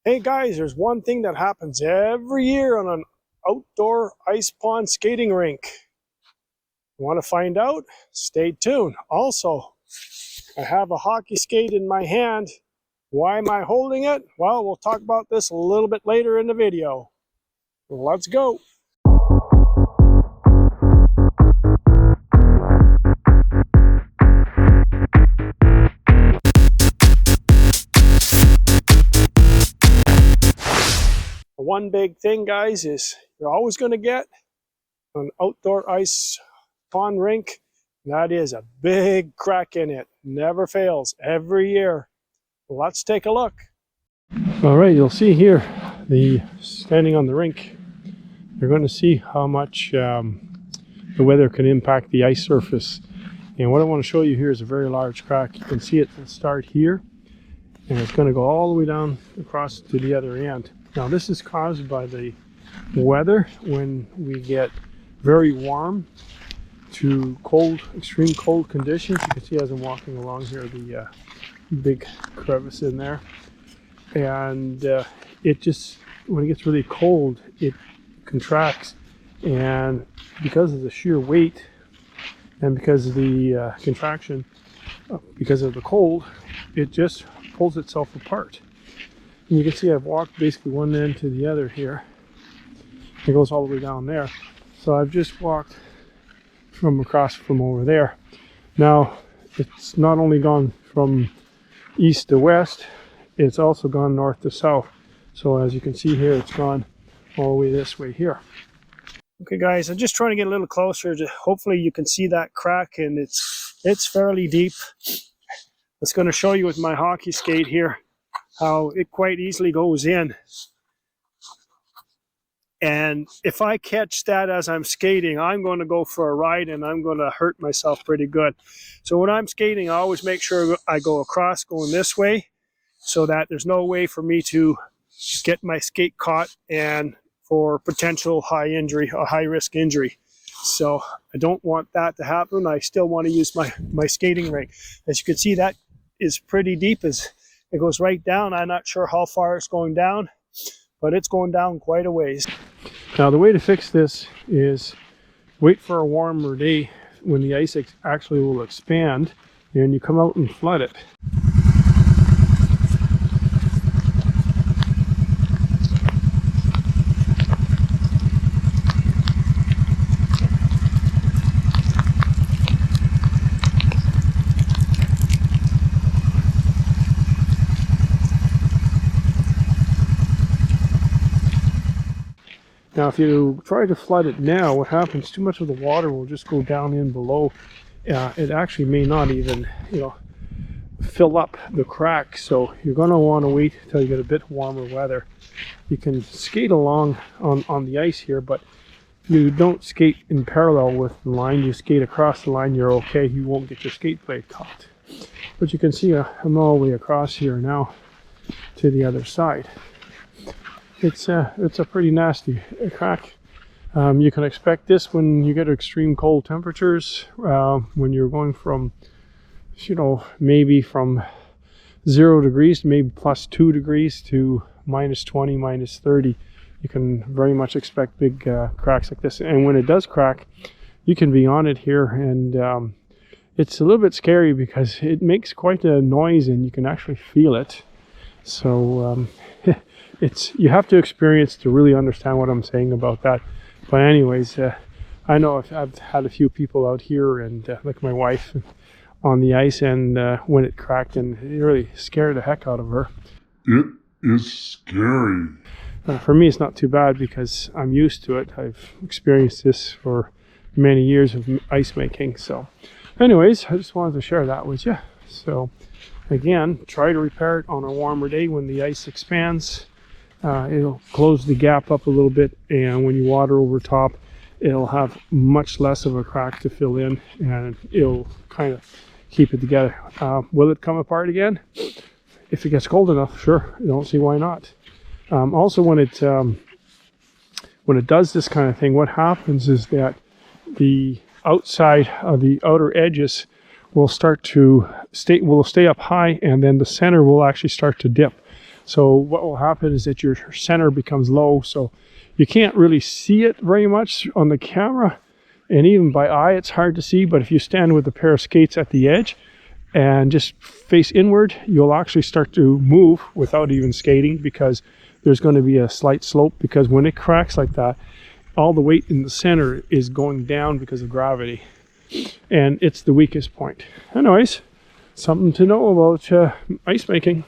Hey guys, there's one thing that happens every year on an outdoor ice pond skating rink. Want to find out? Stay tuned. Also, I have a hockey skate in my hand. Why am I holding it? Well, we'll talk about this a little bit later in the video. Let's go. One big thing, guys, is you're always going to get an outdoor ice pond rink. That is a big crack in it. Never fails every year. Let's take a look. All right, you'll see here, standing on the rink, you're going to see how much the weather can impact the ice surface. And what I want to show you here is a very large crack. You can see it start here, and it's going to go all the way down across to the other end. Now this is caused by the weather when we get very warm to cold, extreme cold conditions. You can see as I'm walking along here the big crevice in there, and it just, when it gets really cold, it contracts, and because of the sheer weight and because of the contraction, because of the cold, it just pulls itself apart. And you can see I've walked basically one end to the other here. It goes all the way down there. So I've just walked from across from over there. Now, it's not only gone from east to west, it's also gone north to south. So as you can see here, it's gone all the way this way here. Okay guys, I'm just trying to get a little closer to, hopefully you can see that crack, and it's fairly deep. It's going to show you with my hockey skate here how it quite easily goes in. And if I catch that as I'm skating, I'm going to go for a ride and I'm going to hurt myself pretty good. So when I'm skating, I always make sure I go across going this way so that there's no way for me to get my skate caught and for potential high injury, a high risk injury. So I don't want that to happen. I still want to use my skating rink. As you can see, that is pretty deep. It goes right down. I'm not sure how far it's going down, but it's going down quite a ways. Now the way to fix this is wait for a warmer day when the ice actually will expand, and you come out and flood it. Now if you try to flood it now, what happens, too much of the water will just go down in below. It actually may not even, fill up the crack. So you're going to want to wait until you get a bit warmer weather. You can skate along on the ice here, but you don't skate in parallel with the line. You skate across the line, you're okay. You won't get your skate blade caught. But you can see I'm all the way across here now to the other side. It's a pretty nasty crack. You can expect this when you get extreme cold temperatures, when you're going from, maybe from 0 degrees to maybe +2 degrees to -20, -30. You can very much expect big cracks like this. And when it does crack, you can be on it here, and it's a little bit scary because it makes quite a noise and you can actually feel it. So you have to experience to really understand what I'm saying about that. But anyways, I know I've had a few people out here, and like my wife, on the ice, and when it cracked, and it really scared the heck out of her. It is scary. For me, it's not too bad because I'm used to it. I've experienced this for many years of ice making. So anyways, I just wanted to share that with you. So again, try to repair it on a warmer day when the ice expands. It'll close the gap up a little bit, and when you water over top, it'll have much less of a crack to fill in, and it'll kind of keep it together. Will it come apart again? If it gets cold enough, sure. I don't see why not. Also, when it does this kind of thing, what happens is that the outside of the outer edges will start to stay up high, and then the center will actually start to dip. So what will happen is that your center becomes low, so you can't really see it very much on the camera, and even by eye it's hard to see. But if you stand with a pair of skates at the edge and just face inward, you'll actually start to move without even skating, because there's going to be a slight slope, because when it cracks like that, all the weight in the center is going down because of gravity, and it's the weakest point. Anyways, something to know about ice making.